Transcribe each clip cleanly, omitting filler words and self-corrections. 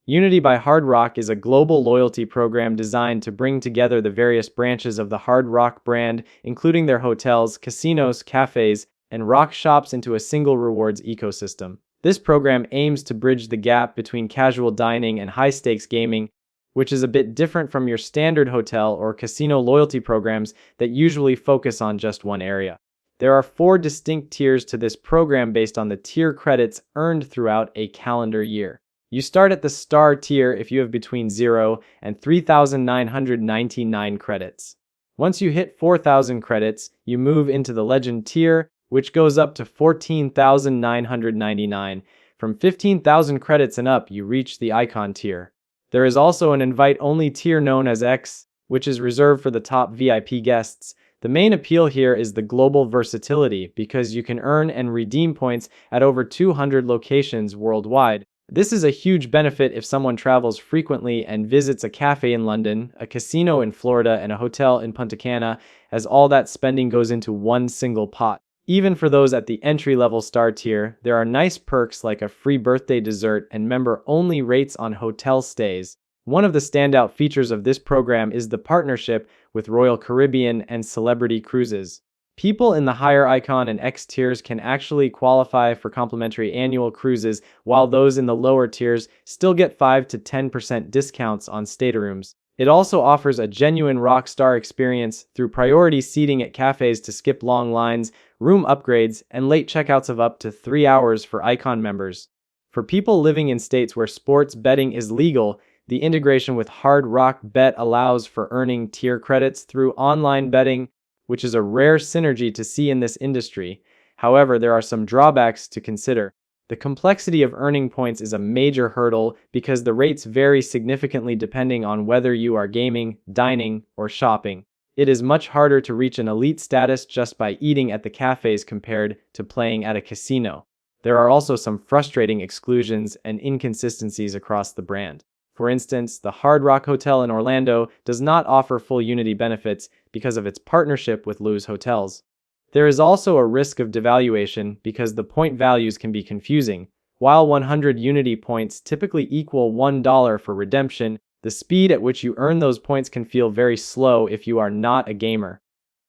Unity by Hard Rock is a global loyalty program designed to bring together the various branches of the Hard Rock brand, including their hotels, casinos, cafes, and rock shops into a single rewards ecosystem. This program aims to bridge the gap between casual dining and high-stakes gaming, which is a bit different from your standard hotel or casino loyalty programs that usually focus on just one area. There are 4 distinct tiers to this program based on the tier credits earned throughout a calendar year. You start at the Star tier if you have between 0 and 3,999 credits. Once you hit 4,000 credits, you move into the Legend tier, which goes up to 14,999. From 15,000 credits and up, you reach the Icon tier. There is also an invite-only tier known as X, which is reserved for the top VIP guests. The main appeal here is the global versatility because you can earn and redeem points at over 200 locations worldwide. This is a huge benefit if someone travels frequently and visits a cafe in London, a casino in Florida, and a hotel in Punta Cana, as all that spending goes into one single pot. Even for those at the entry-level Star tier, there are nice perks like a free birthday dessert and member-only rates on hotel stays. One of the standout features of this program is the partnership with Royal Caribbean and Celebrity Cruises. People in the higher Icon and X tiers can actually qualify for complimentary annual cruises, while those in the lower tiers still get 5 to 10% discounts on staterooms. It also offers a genuine rock star experience through priority seating at cafes to skip long lines, room upgrades, and late checkouts of up to 3 hours for Icon members. For people living in states where sports betting is legal, the integration with Hard Rock Bet allows for earning tier credits through online betting, which is a rare synergy to see in this industry. However, there are some drawbacks to consider. The complexity of earning points is a major hurdle because the rates vary significantly depending on whether you are gaming, dining, or shopping. It is much harder to reach an elite status just by eating at the cafes compared to playing at a casino. There are also some frustrating exclusions and inconsistencies across the brand. For instance, the Hard Rock Hotel in Orlando does not offer full Unity benefits because of its partnership with Luz Hotels. There is also a risk of devaluation because the point values can be confusing. While 100 Unity points typically equal $1 for redemption, the speed at which you earn those points can feel very slow if you are not a gamer.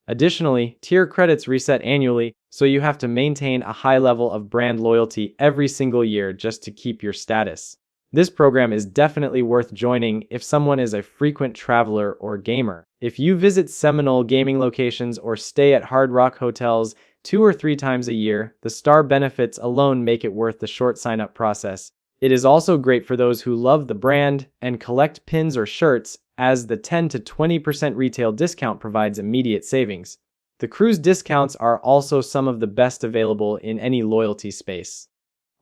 Additionally, tier credits reset annually, so you have to maintain a high level of brand loyalty every single year just to keep your status. This program is definitely worth joining if someone is a frequent traveler or gamer. If you visit seminal gaming locations or stay at Hard Rock hotels 2 or 3 times a year, the star benefits alone make it worth the short sign-up process. It is also great for those who love the brand and collect pins or shirts, as the 10 to 20% retail discount provides immediate savings. The cruise discounts are also some of the best available in any loyalty space.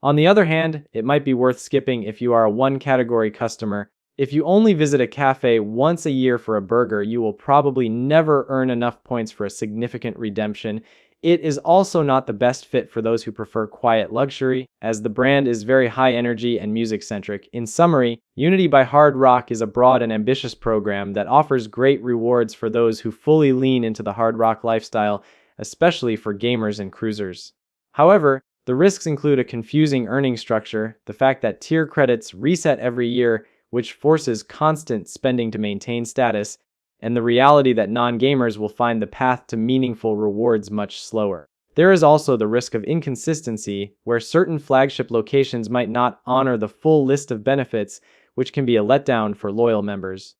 On the other hand, it might be worth skipping if you are a one-category customer. If you only visit a cafe once a year for a burger, you will probably never earn enough points for a significant redemption. It is also not the best fit for those who prefer quiet luxury, as the brand is very high energy and music-centric. In summary, Unity by Hard Rock is a broad and ambitious program that offers great rewards for those who fully lean into the Hard Rock lifestyle, especially for gamers and cruisers. However, the risks include a confusing earning structure, the fact that tier credits reset every year, which forces constant spending to maintain status, and the reality that non-gamers will find the path to meaningful rewards much slower. There is also the risk of inconsistency, where certain flagship locations might not honor the full list of benefits, which can be a letdown for loyal members.